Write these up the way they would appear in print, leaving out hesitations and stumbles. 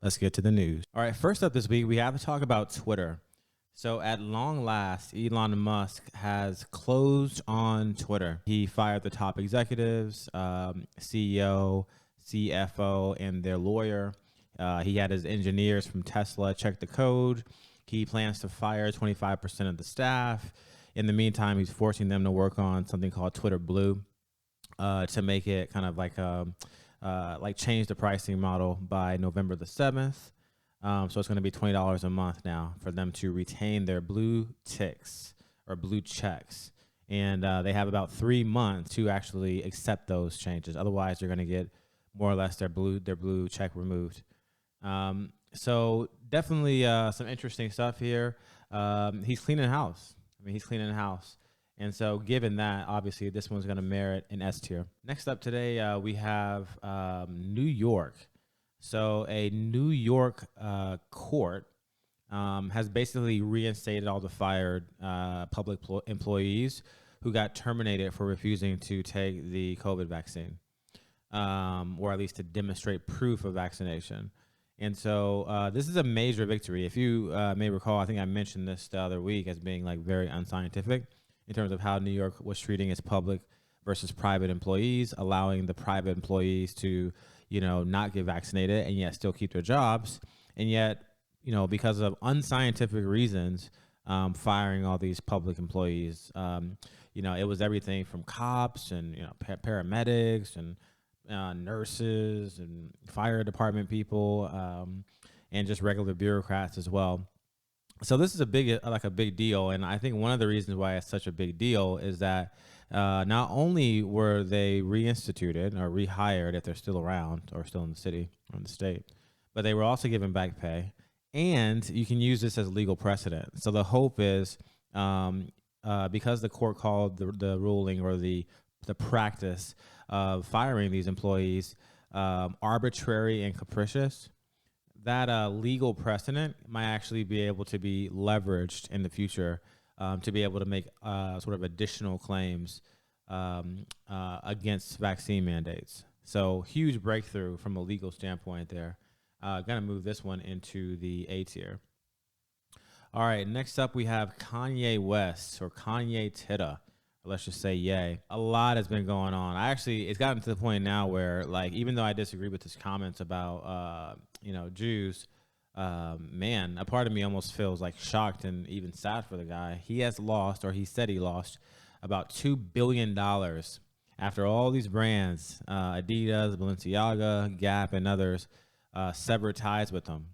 Let's get to the news. All right, first up this week, we have to talk about Twitter. So at long last, Elon Musk has closed on Twitter. He fired the top executives, CEO, CFO, and their lawyer. He had his engineers from Tesla check the code. He plans to fire 25% of the staff. In the meantime, he's forcing them to work on something called Twitter Blue to make it kind of like change the pricing model by November the 7th. So it's going to be $20 a month now for them to retain their blue ticks or blue checks. And they have about 3 months to actually accept those changes. Otherwise, they're going to get more or less their blue check removed. So definitely some interesting stuff here. He's cleaning house. He's cleaning house. And so given that, obviously, this one's going to merit an S tier. Next up today, we have New York. So a New York court has basically reinstated all the fired public employees who got terminated for refusing to take the COVID vaccine, or at least to demonstrate proof of vaccination. And so this is a major victory. If you may recall, I think I mentioned this the other week as being like very unscientific in terms of how New York was treating its public versus private employees, allowing the private employees to, not get vaccinated and yet still keep their jobs. And yet, because of unscientific reasons, firing all these public employees. It was everything from cops and, paramedics and nurses and fire department people, and just regular bureaucrats as well. So this is a big deal, and I think one of the reasons why it's such a big deal is that not only were they reinstituted or rehired if they're still around or still in the city or in the state, but they were also given back pay, and you can use this as legal precedent. So the hope is because the court called the ruling or the practice of firing these employees arbitrary and capricious, that legal precedent might actually be able to be leveraged in the future to be able to make sort of additional claims against vaccine mandates. So huge breakthrough from a legal standpoint there. Gonna move this one into the A tier. All right, next up we have Kanye West, or Kanye Titta. Let's just say yay. A lot has been going on. It's gotten to the point now where, like, even though I disagree with his comments about, Jews, man, a part of me almost feels like shocked and even sad for the guy. He has lost, or he said he lost, about $2 billion after all these brands, Adidas, Balenciaga, Gap, and others, severed ties with him.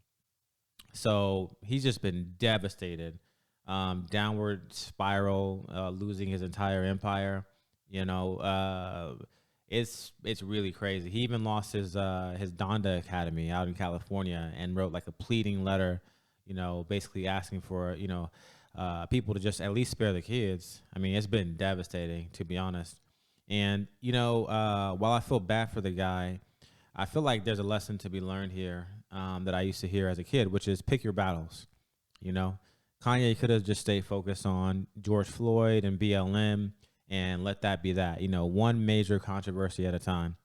So he's just been devastated. Downward spiral, losing his entire empire. It's really crazy. He even lost his Donda Academy out in California and wrote like a pleading letter, basically asking for people to just at least spare the kids. I mean, it's been devastating, to be honest. And while I feel bad for the guy, I feel like there's a lesson to be learned here that I used to hear as a kid, which is pick your battles. Kanye could have just stayed focused on George Floyd and BLM and let that be that, one major controversy at a time.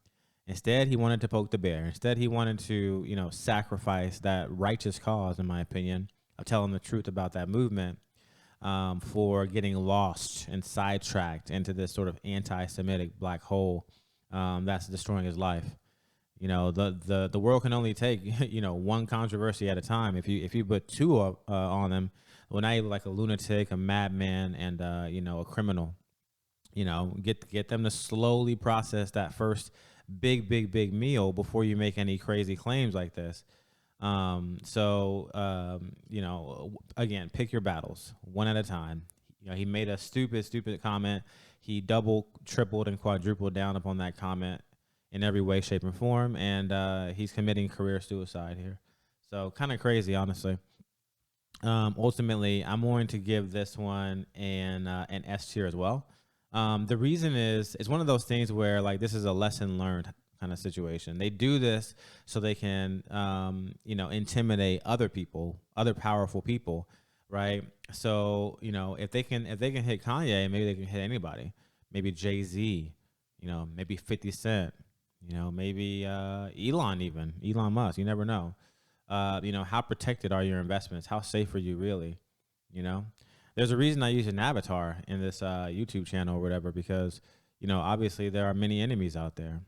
Instead, he wanted to poke the bear. Instead, he wanted to, sacrifice that righteous cause, in my opinion, of telling the truth about that movement for getting lost and sidetracked into this sort of anti-Semitic black hole that's destroying his life. The world can only take, one controversy at a time. If you put two on them, well, now you're like a lunatic, a madman, and a criminal. Get them to slowly process that first big meal before you make any crazy claims like this. Again, pick your battles one at a time. He made a stupid comment. He double, tripled, and quadrupled down upon that comment in every way, shape, and form, and he's committing career suicide here. So kind of crazy, honestly. Ultimately, I'm going to give this one an S tier as well. The reason is it's one of those things where, like, this is a lesson learned kind of situation. They do this so they can, intimidate other people, other powerful people, right? So, if they can hit Kanye, maybe they can hit anybody. Maybe Jay-Z, maybe 50 Cent, maybe Elon Musk. You never know. how protected are your investments? How safe are you really? You know, there's a reason I use an avatar in this YouTube channel or whatever, because, obviously there are many enemies out there.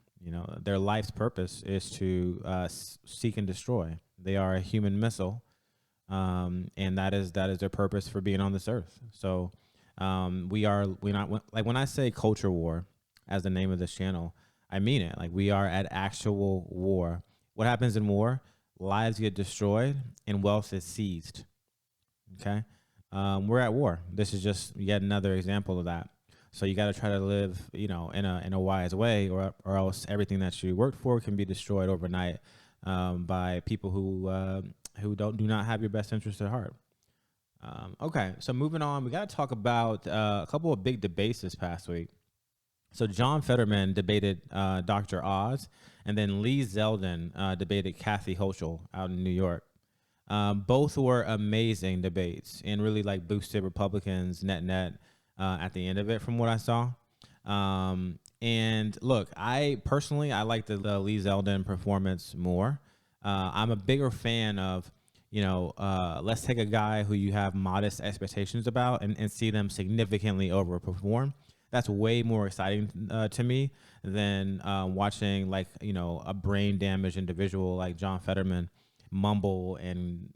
Their life's purpose is to seek and destroy. They are a human missile, and that is their purpose for being on this earth. So we not like when I say culture war as the name of this channel, I mean it. Like, we are at actual war. What happens in war? Lives get destroyed and wealth is seized. Okay, we're at war. This is just yet another example of that. So you got to try to live, in a wise way, or else everything that you worked for can be destroyed overnight by people who do not have your best interest at heart. Okay, so moving on, we got to talk about a couple of big debates this past week. So John Fetterman debated Dr. Oz, and then Lee Zeldin debated Kathy Hochul out in New York. Both were amazing debates and really like boosted Republicans net at the end of it, from what I saw. And look, I personally like the Lee Zeldin performance more. I'm a bigger fan of, let's take a guy who you have modest expectations about and see them significantly overperform. That's way more exciting to me than watching a brain damaged individual like John Fetterman mumble and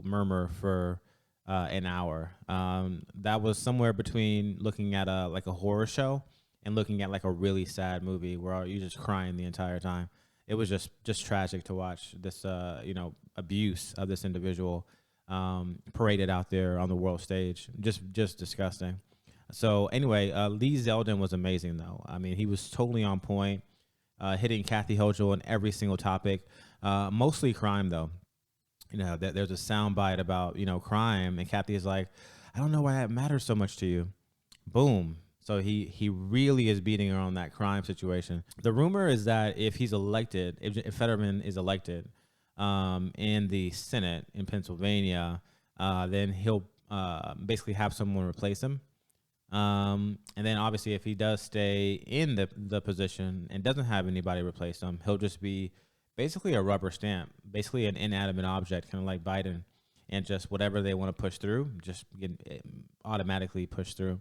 murmur for an hour. That was somewhere between looking at a horror show and looking at like a really sad movie where you're just crying the entire time. It was just tragic to watch this abuse of this individual paraded out there on the world stage. Just disgusting. So anyway, Lee Zeldin was amazing, though. I mean, he was totally on point, hitting Kathy Hochul on every single topic, mostly crime, though. There's a soundbite about, crime, and Kathy is like, I don't know why it matters so much to you. Boom. So he really is beating her on that crime situation. The rumor is that if he's elected, if Fetterman is elected in the Senate in Pennsylvania, then he'll basically have someone replace him. And then obviously if he does stay in the position and doesn't have anybody replace him, he'll just be basically a rubber stamp, basically an inanimate object, kind of like Biden, and just whatever they want to push through, just get automatically pushed through.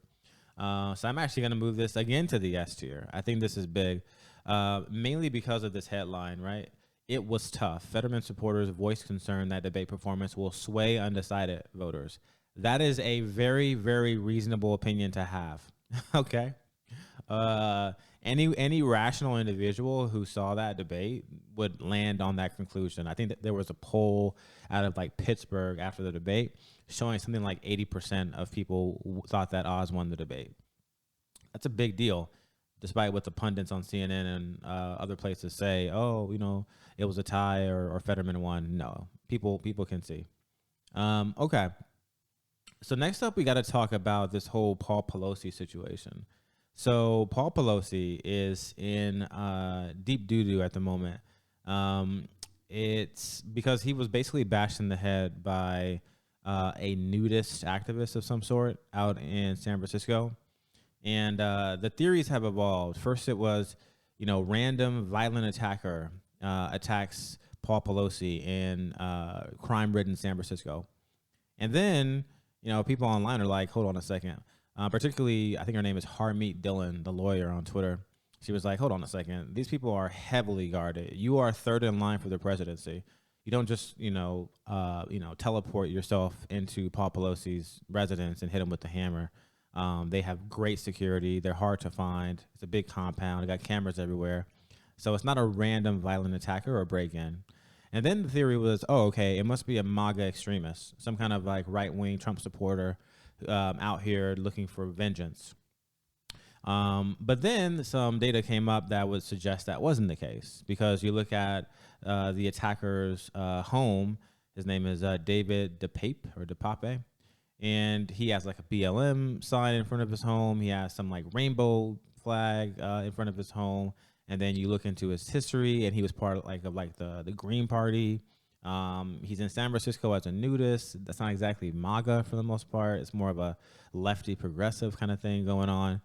So I'm actually going to move this again to the S tier. I think this is big, mainly because of this headline, right? It was tough. Fetterman supporters voiced concern that debate performance will sway undecided voters. That is a very, very reasonable opinion to have. Okay. Any rational individual who saw that debate would land on that conclusion. I think that there was a poll out of like Pittsburgh after the debate showing something like 80% of people thought that Oz won the debate. That's a big deal, despite what the pundits on CNN and other places say. Oh, it was a tie or Fetterman won. No, people can see. Okay. So next up, we got to talk about this whole Paul Pelosi situation. So Paul Pelosi is in deep doo-doo at the moment. It's because he was basically bashed in the head by a nudist activist of some sort out in San Francisco. And the theories have evolved. First, it was, random violent attacker attacks Paul Pelosi in crime-ridden San Francisco. And then, people online are like, hold on a second. Particularly, I think her name is Harmeet Dillon, the lawyer on Twitter. She was like, hold on a second. These people are heavily guarded. You are third in line for the presidency. You don't just, teleport yourself into Paul Pelosi's residence and hit him with the hammer. They have great security. They're hard to find. It's a big compound. They got cameras everywhere. So it's not a random violent attacker or break-in. And then the theory was, okay, it must be a MAGA extremist, some kind of like right-wing Trump supporter out here looking for vengeance. But then some data came up that would suggest that wasn't the case, because you look at the attacker's home. His name is David DePape, and he has like a BLM sign in front of his home. He has some like rainbow flag in front of his home. And then you look into his history, and he was part of the Green Party. He's in San Francisco as a nudist. That's not exactly MAGA for the most part. It's more of a lefty progressive kind of thing going on.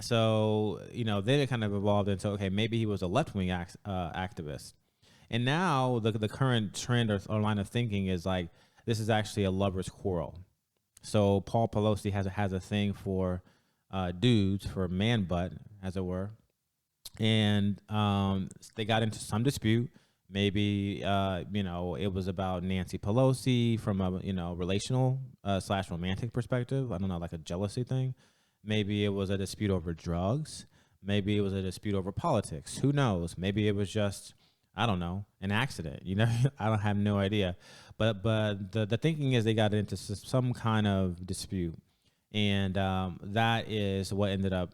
So then it kind of evolved into, okay, maybe he was a left-wing activist. And now the current trend or line of thinking is like this is actually a lover's quarrel. So Paul Pelosi has a thing for dudes, for man butt, as it were, and they got into some dispute. Maybe it was about Nancy Pelosi from a relational slash romantic perspective. I don't know, like a jealousy thing. Maybe it was a dispute over drugs. Maybe it was a dispute over politics. Who knows? Maybe it was just, I don't know, an accident. I don't have no idea. But the thinking is they got into some kind of dispute, and that is what ended up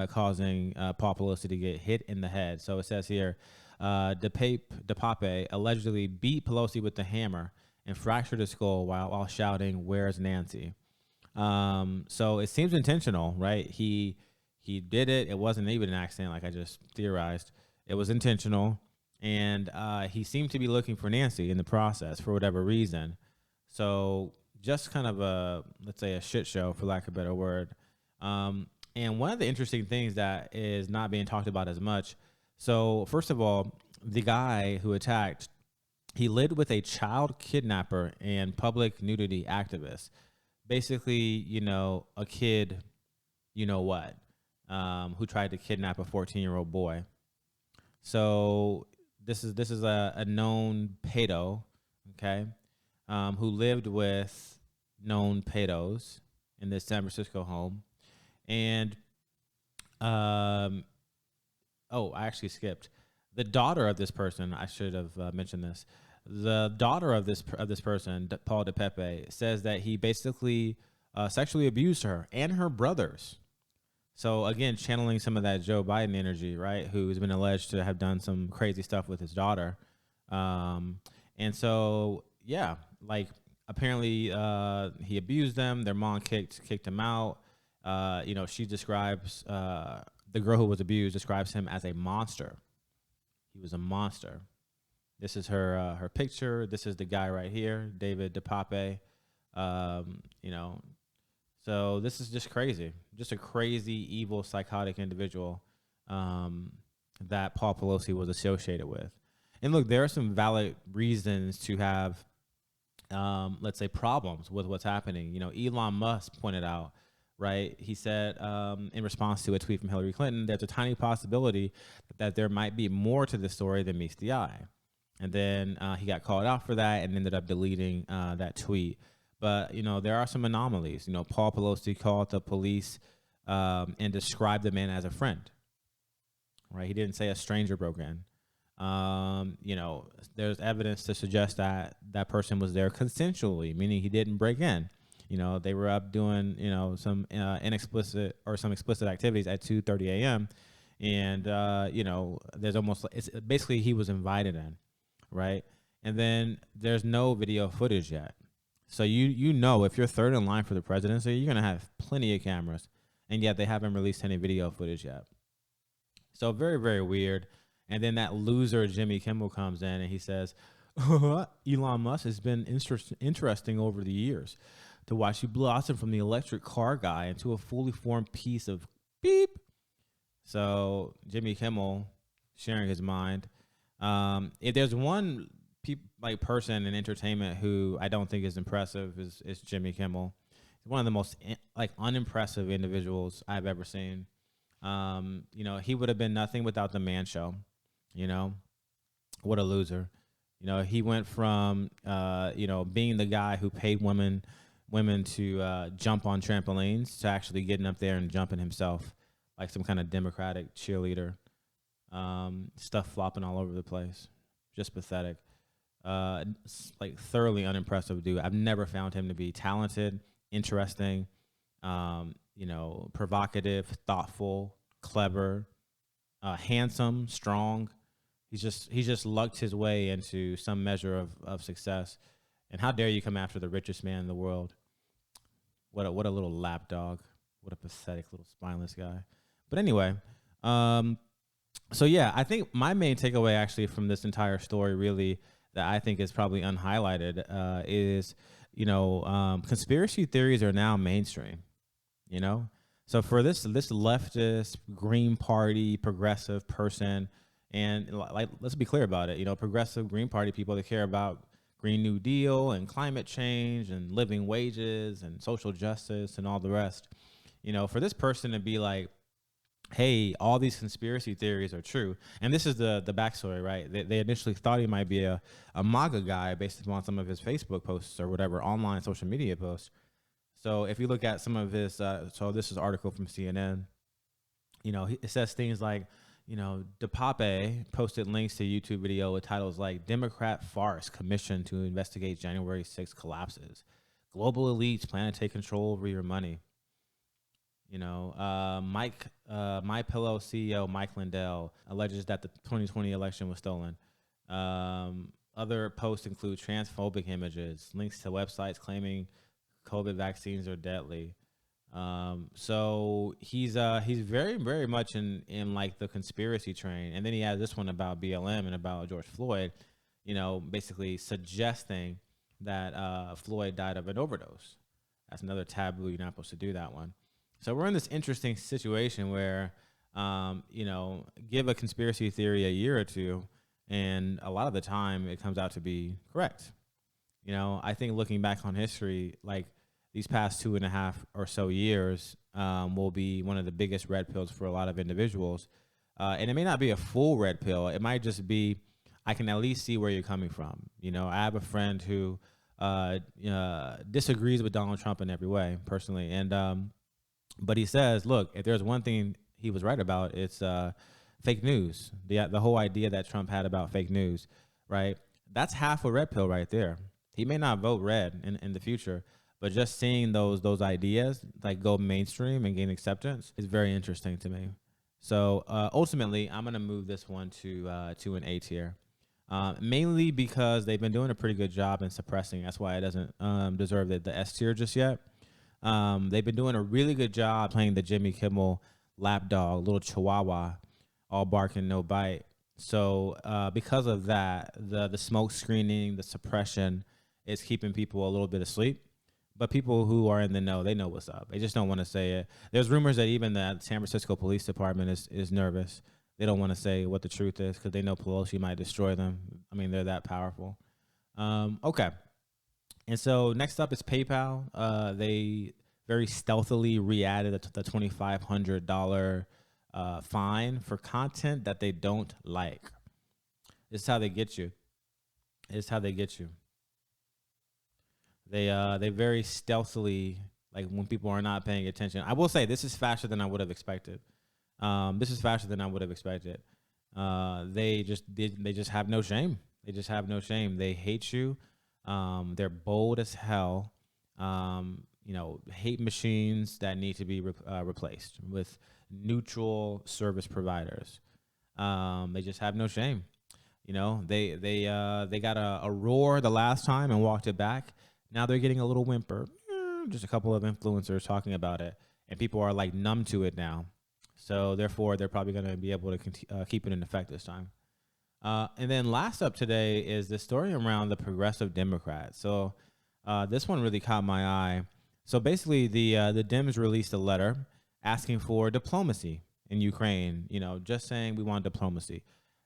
causing Paul Pelosi to get hit in the head. So it says here, DePape allegedly beat Pelosi with the hammer and fractured his skull while shouting, "Where's Nancy?" So it seems intentional, right? He did it. It wasn't even an accident, like I just theorized. It was intentional, and he seemed to be looking for Nancy in the process for whatever reason. So just kind of let's say a shit show, for lack of a better word. And one of the interesting things that is not being talked about as much. So first of all, the guy who attacked, he lived with a child kidnapper and public nudity activist. Basically, a kid, who tried to kidnap a 14-year-old boy. So this is a known pedo, okay, who lived with known pedos in this San Francisco home. And I actually skipped the daughter of this person. I should have mentioned this. The daughter of this person, Paul DePepe, says that he basically sexually abused her and her brothers. So again, channeling some of that Joe Biden energy, right? Who's been alleged to have done some crazy stuff with his daughter. And so, yeah, like apparently he abused them. Their mom kicked him out. She describes the girl who was abused describes him as a monster. He was a monster. This is her picture. This is the guy right here, David DePape. So this is just crazy. Just a crazy, evil, psychotic individual that Paul Pelosi was associated with. And look, there are some valid reasons to have, let's say, problems with what's happening. Elon Musk pointed out, right? He said in response to a tweet from Hillary Clinton, there's a tiny possibility that there might be more to the story than meets the eye. And then he got called out for that and ended up deleting that tweet. But, there are some anomalies. Paul Pelosi called the police and described the man as a friend, right? He didn't say a stranger broke in. There's evidence to suggest that that person was there consensually, meaning he didn't break in. They were up doing, some explicit activities at 2:30 a.m. And, there's it's basically he was invited in, right? And then there's no video footage yet. So if you're third in line for the presidency, you're going to have plenty of cameras. And yet they haven't released any video footage yet. So very, very weird. And then that loser Jimmy Kimmel comes in and he says, Elon Musk has been interesting over the years to watch you blossom from the electric car guy into a fully formed piece of beep. So Jimmy Kimmel sharing his mind. If there's one person in entertainment who I don't think is impressive is Jimmy Kimmel. He's one of the most unimpressive individuals I've ever seen. He would have been nothing without the Man Show. What a loser. He went from being the guy who paid women to jump on trampolines to actually getting up there and jumping himself like some kind of Democratic cheerleader. Stuff flopping all over the place. Just pathetic. Thoroughly unimpressive dude. I've never found him to be talented, interesting, provocative, thoughtful, clever, handsome, strong. He's just lucked his way into some measure of success. And how dare you come after the richest man in the world? What a little lapdog. What a pathetic little spineless guy. But anyway, so yeah, I think my main takeaway actually from this entire story really that I think is probably unhighlighted is, conspiracy theories are now mainstream, So for this leftist Green Party progressive person, And like, let's be clear about it. You know, progressive Green Party people, they care about Green New Deal and climate change and living wages and social justice and all the rest. You know, for this person to be like, hey, all these conspiracy theories are true. And this is the backstory, right? They initially thought he might be a MAGA guy based upon some of his Facebook posts or whatever online social media posts. So if you look at some of his, so this is an article from CNN. You know, it says things like, you know, DePape posted links to YouTube video with titles like Democrat farce commission to investigate January 6th collapses. Global elites plan to take control over your money. You know, My Pillow CEO Mike Lindell alleges that the 2020 election was stolen. Other posts include transphobic images, links to websites claiming COVID vaccines are deadly. So he's very, very much in like the conspiracy train. And then he has this one about BLM and about George Floyd, you know, basically suggesting that Floyd died of an overdose. That's another taboo. You're not supposed to do that one. So we're in this interesting situation where, you know, give a conspiracy theory a year or two, and a lot of the time it comes out to be correct. You know, I think looking back on history, like these past 2.5 or so years will be one of the biggest red pills for a lot of individuals. And it may not be a full red pill. It might just be, I can at least see where you're coming from. You know, I have a friend who disagrees with Donald Trump in every way personally. And, but he says, look, if there's one thing he was right about, it's fake news. The whole idea that Trump had about fake news, right? That's half a red pill right there. He may not vote red in the future, but just seeing those ideas like go mainstream and gain acceptance is very interesting to me. So ultimately, I'm gonna move this one to an A tier, mainly because they've been doing a pretty good job in suppressing. That's why it doesn't deserve the S tier just yet. They've been doing a really good job playing the Jimmy Kimmel lapdog, little chihuahua, all bark and no bite. So because of that, the smoke screening, the suppression is keeping people a little bit asleep. But people who are in the know, they know what's up. They just don't want to say it. There's rumors that even the San Francisco Police Department is nervous. They don't want to say what the truth is because they know Pelosi might destroy them. I mean, they're that powerful. Okay. And so next up is PayPal. They very stealthily re-added the $2,500 fine for content that they don't like. This is how they get you. This is how they get you. They very stealthily, like when people are not paying attention. I will say this is faster than I would have expected. This is faster than I would have expected. They just have no shame. They just have no shame. They hate you. They're bold as hell. You know, hate machines that need to be replaced with neutral service providers. They just have no shame. You know, they got a roar the last time and walked it back. Now they're getting a little whimper. Just a couple of influencers talking about it, and people are like numb to it now. So therefore, they're probably going to be able to keep it in effect this time. And then last up today is the story around the Progressive Democrats. So this one really caught my eye. So basically, the Dems released a letter asking for diplomacy in Ukraine. You know, just saying we want diplomacy.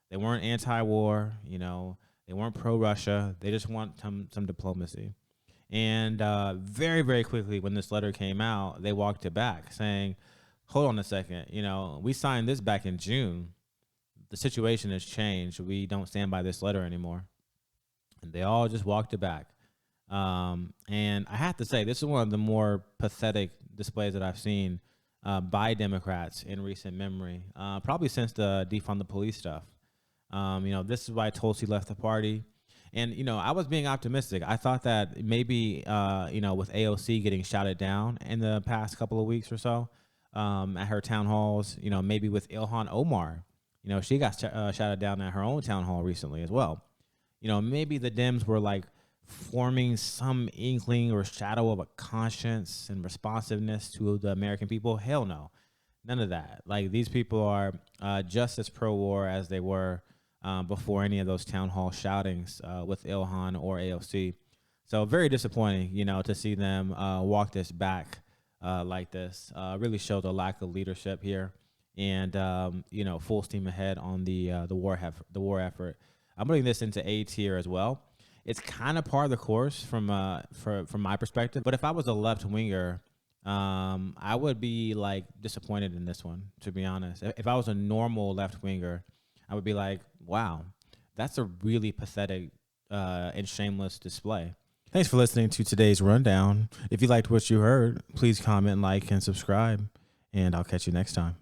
They weren't anti-war. You know, they weren't pro-Russia. They just want some diplomacy. And very, very quickly, when this letter came out, they walked it back, saying, "Hold on a second. You know, we signed this back in June. The situation has changed. We don't stand by this letter anymore." And they all just walked it back. And I have to say, this is one of the more pathetic displays that I've seen by Democrats in recent memory, probably since the defund the police stuff. You know, this is why Tulsi left the party. And, you know, I was being optimistic. I thought that maybe, you know, with AOC getting shouted down in the past couple of weeks or so at her town halls, you know, maybe with Ilhan Omar, you know, she got shouted down at her own town hall recently as well. You know, maybe the Dems were like forming some inkling or shadow of a conscience and responsiveness to the American people. Hell no. None of that. Like, these people are just as pro-war as they were before any of those town hall shoutings with Ilhan or AOC. So very disappointing, you know, to see them walk this back like this. Really showed a lack of leadership here and full steam ahead on the war effort. I'm putting this into A tier as well. It's kind of par of the course from my perspective. But if I was a left winger, I would be like disappointed in this one, to be honest. If I was a normal left winger, I would be like, wow, that's a really pathetic and shameless display. Thanks for listening to today's rundown. If you liked what you heard, please comment, like, and subscribe, and I'll catch you next time.